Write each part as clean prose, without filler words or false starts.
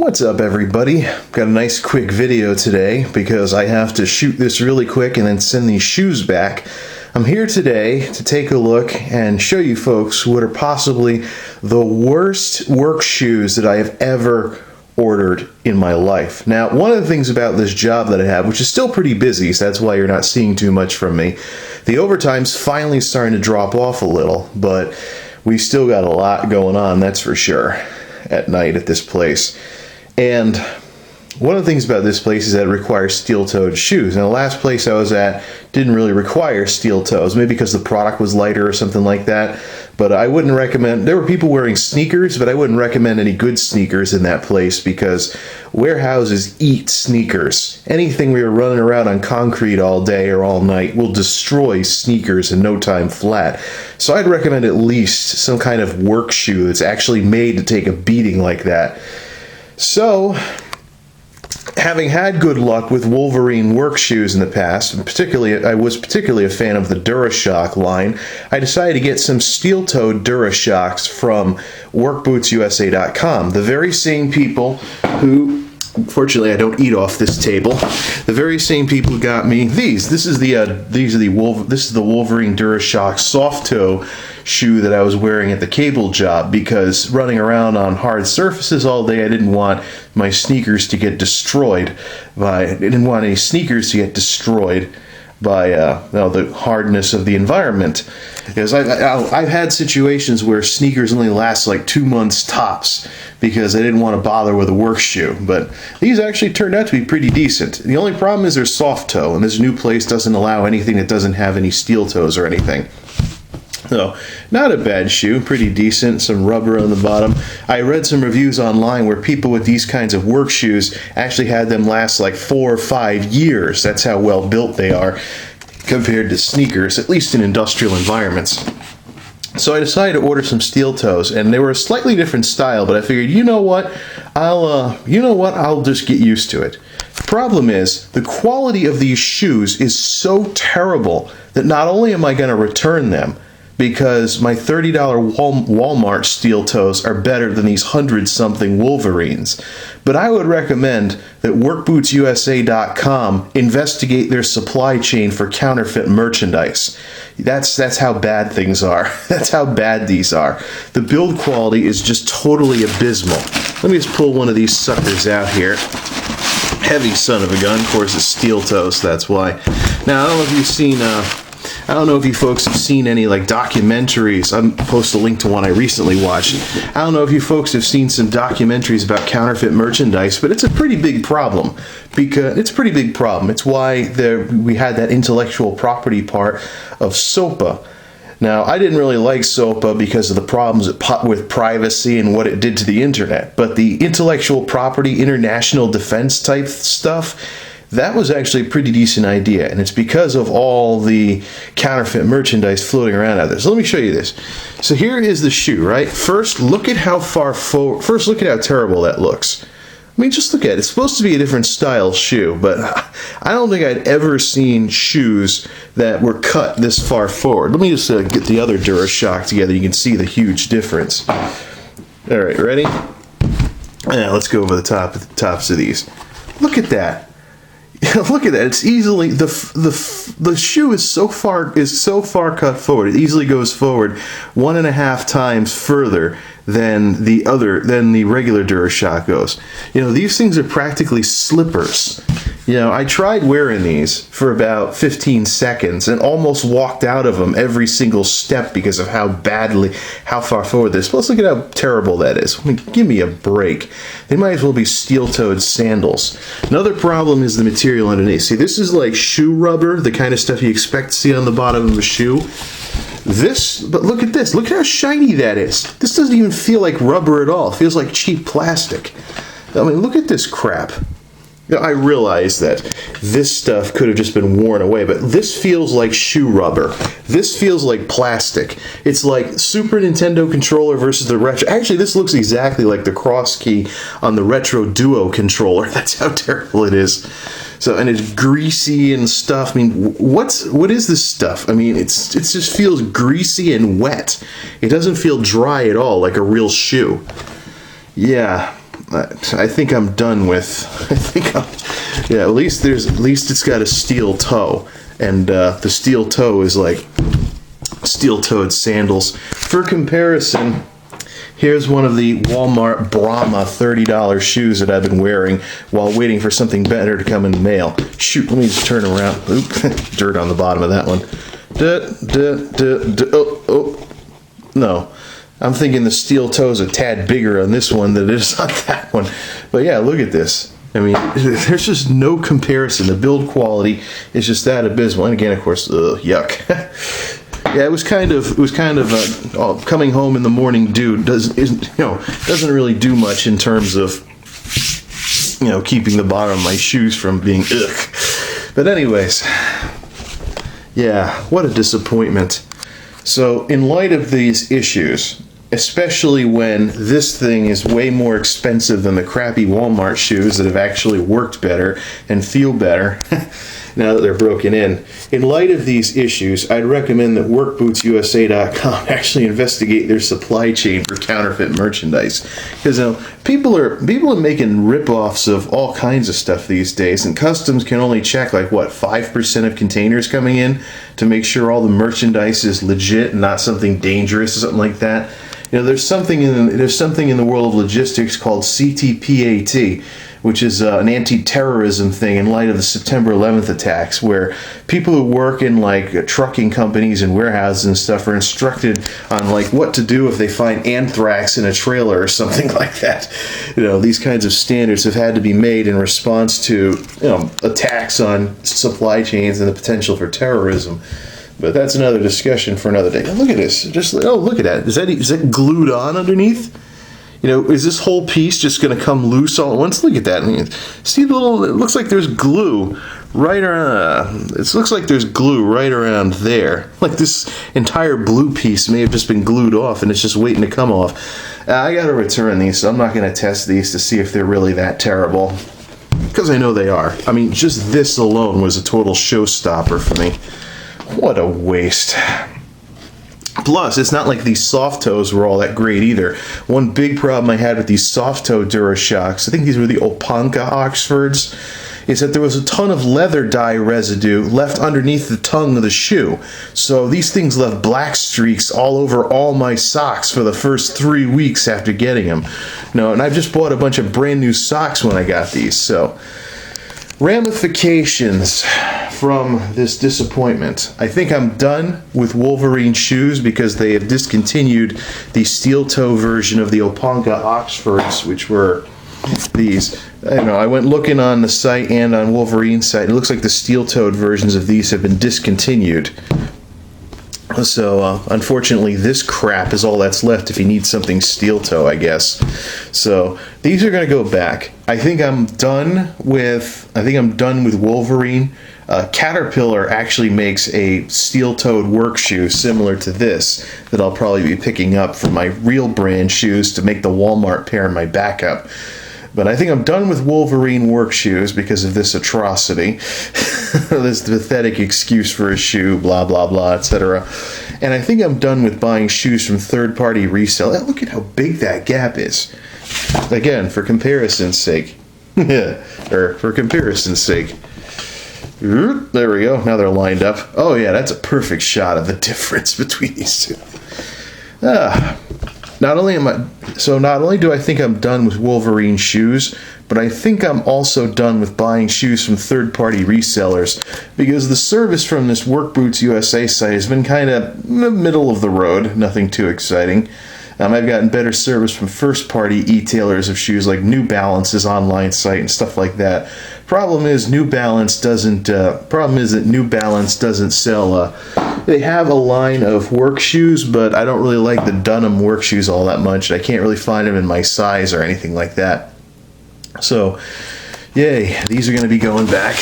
What's up, everybody? Got a nice quick video today because I have to shoot this really quick and then send these shoes back. I'm here today to take a look and show you folks what are possibly the worst work shoes that I have ever ordered in my life. Now, one of the things about this job that I have, which is still pretty busy, so that's why you're not seeing too much from me, the overtime's finally starting to drop off a little, but we still got a lot going on, that's for sure, at night at this place. And one of the things about this place is that it requires steel-toed shoes. Now, the last place I was at didn't really require steel toes, maybe because the product was lighter or something like that. But I wouldn't recommend, there were people wearing sneakers, but I wouldn't recommend any good sneakers in that place because warehouses eat sneakers. Anything we were running around on concrete all day or all night will destroy sneakers in no time flat. So I'd recommend at least some kind of work shoe that's actually made to take a beating like that. So, having had good luck with Wolverine work shoes in the past, and I was particularly a fan of the DuraShock line, I decided to get some steel-toed DuraShocks from WorkBootsUSA.com. The very same people who, unfortunately I don't eat off this table, the very same people who got me these. This is the Wolverine DuraShock soft toe shoe that I was wearing at the cable job because running around on hard surfaces all day, I didn't want my sneakers to get destroyed by the hardness of the environment. Because I've had situations where sneakers only last like 2 months tops because I didn't want to bother with a work shoe. But these actually turned out to be pretty decent. The only problem is they're soft toe, and this new place doesn't allow anything that doesn't have any steel toes or anything. So, not a bad shoe, pretty decent, some rubber on the bottom. I read some reviews online where people with these kinds of work shoes actually had them last like 4 or 5 years. That's how well built they are compared to sneakers, at least in industrial environments. So I decided to order some steel toes, and they were a slightly different style, but I figured, you know what, I'll just get used to it. The problem is, the quality of these shoes is so terrible that not only am I going to return them, because my $30 Walmart steel toes are better than these 100-something Wolverines. But I would recommend that WorkBootsUSA.com investigate their supply chain for counterfeit merchandise. That's how bad things are. That's how bad these are. The build quality is just totally abysmal. Let me just pull one of these suckers out here. Heavy son of a gun. Of course, it's steel toes, that's why. Now, I don't know if you folks have seen any like documentaries. I'll post a link to one I recently watched. I don't know if you folks have seen some documentaries about counterfeit merchandise, but it's a pretty big problem. It's why we had that intellectual property part of SOPA. Now, I didn't really like SOPA because of the problems with privacy and what it did to the internet. But the intellectual property, international defense type stuff, that was actually a pretty decent idea, and it's because of all the counterfeit merchandise floating around out there. So let me show you this. So here is the shoe, right? First, look at how look at how terrible that looks. I mean, just look at it. It's supposed to be a different style shoe, but I don't think I'd ever seen shoes that were cut this far forward. Let me just get the other DuraShock together. You can see the huge difference. All right, ready? Now, let's go over the tops of these. Look at that. Look at that. It's easily the shoe is so far cut forward. It easily goes forward 1.5 times further than the regular DuraShock goes. You know, these things are practically slippers. You know, I tried wearing these for about 15 seconds and almost walked out of them every single step because of how far forward this. Plus, look at how terrible that is. I mean, give me a break. They might as well be steel-toed sandals. Another problem is the material underneath. See, this is like shoe rubber, the kind of stuff you expect to see on the bottom of a shoe. But look at this. Look at how shiny that is. This doesn't even feel like rubber at all. It feels like cheap plastic. I mean, look at this crap. Now, I realize that this stuff could have just been worn away, but this feels like shoe rubber. This feels like plastic. It's like Super Nintendo controller versus the Retro. Actually, this looks exactly like the cross key on the Retro Duo controller. That's how terrible it is. So, and it's greasy and stuff. I mean, what is this stuff? I mean, it just feels greasy and wet. It doesn't feel dry at all, like a real shoe. Yeah. I think I'm done with. Yeah. At least it's got a steel toe, and the steel toe is like steel-toed sandals. For comparison, here's one of the Walmart Brahma $30 shoes that I've been wearing while waiting for something better to come in the mail. Shoot, let me just turn around. Oop, dirt on the bottom of that one. Oh, no. I'm thinking the steel toe is a tad bigger on this one than it is on that one. But yeah, look at this. I mean, there's just no comparison. The build quality is just that abysmal. And again, of course, yuck. Yeah, it was kind of coming home in the morning dew doesn't really do much in terms of keeping the bottom of my shoes from being ugh. But anyways, yeah, what a disappointment. So in light of these issues, especially when this thing is way more expensive than the crappy Walmart shoes that have actually worked better and feel better now that they're broken in light of these issues, I'd recommend that WorkBootsUSA.com actually investigate their supply chain for counterfeit merchandise, because people are making rip-offs of all kinds of stuff these days, and customs can only check like 5% of containers coming in to make sure all the merchandise is legit and not something dangerous or something like that. There's something in the world of logistics called CTPAT, which is an anti-terrorism thing in light of the September 11th attacks, where people who work in trucking companies and warehouses and stuff are instructed on what to do if they find anthrax in a trailer or something like that. These kinds of standards have had to be made in response to attacks on supply chains and the potential for terrorism. But that's another discussion for another day. Look at this. Look at that. Is that glued on underneath? Is this whole piece just going to come loose all at once? Look at that. See it looks like there's glue right around, there. Like this entire blue piece may have just been glued off and it's just waiting to come off. I got to return these, so I'm not going to test these to see if they're really that terrible, because I know they are. I mean, just this alone was a total showstopper for me. What a waste. Plus, it's not like these soft toes were all that great either. One big problem I had with these soft toe DuraShocks, I think these were the Opanka Oxfords, is that there was a ton of leather dye residue left underneath the tongue of the shoe. So these things left black streaks all over all my socks for the first 3 weeks after getting them. And I've just bought a bunch of brand new socks when I got these. So, ramifications from this disappointment. I think I'm done with Wolverine shoes because they have discontinued the steel toe version of the Opanka Oxfords, which were these. I went looking on the site and on Wolverine's site. It looks like the steel-toed versions of these have been discontinued. So, unfortunately, this crap is all that's left if you need something steel toe, I guess. So, these are going to go back. I think I'm done with Wolverine. Caterpillar actually makes a steel-toed work shoe similar to this that I'll probably be picking up for my real brand shoes to make the Walmart pair in my backup. But I think I'm done with Wolverine work shoes because of this atrocity. This pathetic excuse for a shoe, blah, blah, blah, etc. And I think I'm done with buying shoes from third-party resale. Look at how big that gap is. Again, for comparison's sake. For comparison's sake. There we go. Now they're lined up. Oh, yeah, that's a perfect shot of the difference between these two. Not only do I think I'm done with Wolverine shoes, but I think I'm also done with buying shoes from third-party resellers, because the service from this Work Boots USA site has been kind of middle of the road, nothing too exciting. I've gotten better service from first-party e-tailers of shoes like New Balance's online site and stuff like that. Problem is that New Balance doesn't sell. They have a line of work shoes, but I don't really like the Dunham work shoes all that much. I can't really find them in my size or anything like that. So, yay, these are going to be going back.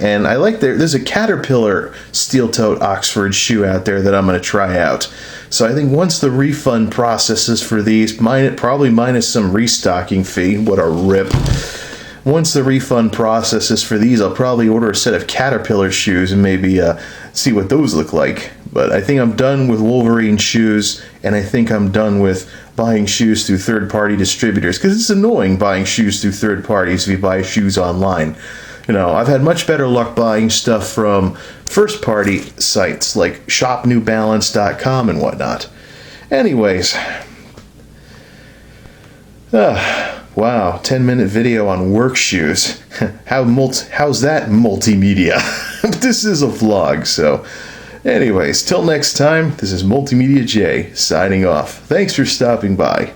And I like there's a Caterpillar steel-toed Oxford shoe out there that I'm going to try out. So I think once the refund processes for these, probably minus some restocking fee, what a rip. Once the refund processes for these, I'll probably order a set of Caterpillar shoes and maybe see what those look like. But I think I'm done with Wolverine shoes, and I think I'm done with buying shoes through third-party distributors, because it's annoying buying shoes through third parties if you buy shoes online. You know, I've had much better luck buying stuff from first-party sites like shopnewbalance.com and whatnot. Anyways, wow, 10-minute video on work shoes. How's that multimedia? This is a vlog, so anyways, till next time, this is Multimedia J signing off. Thanks for stopping by.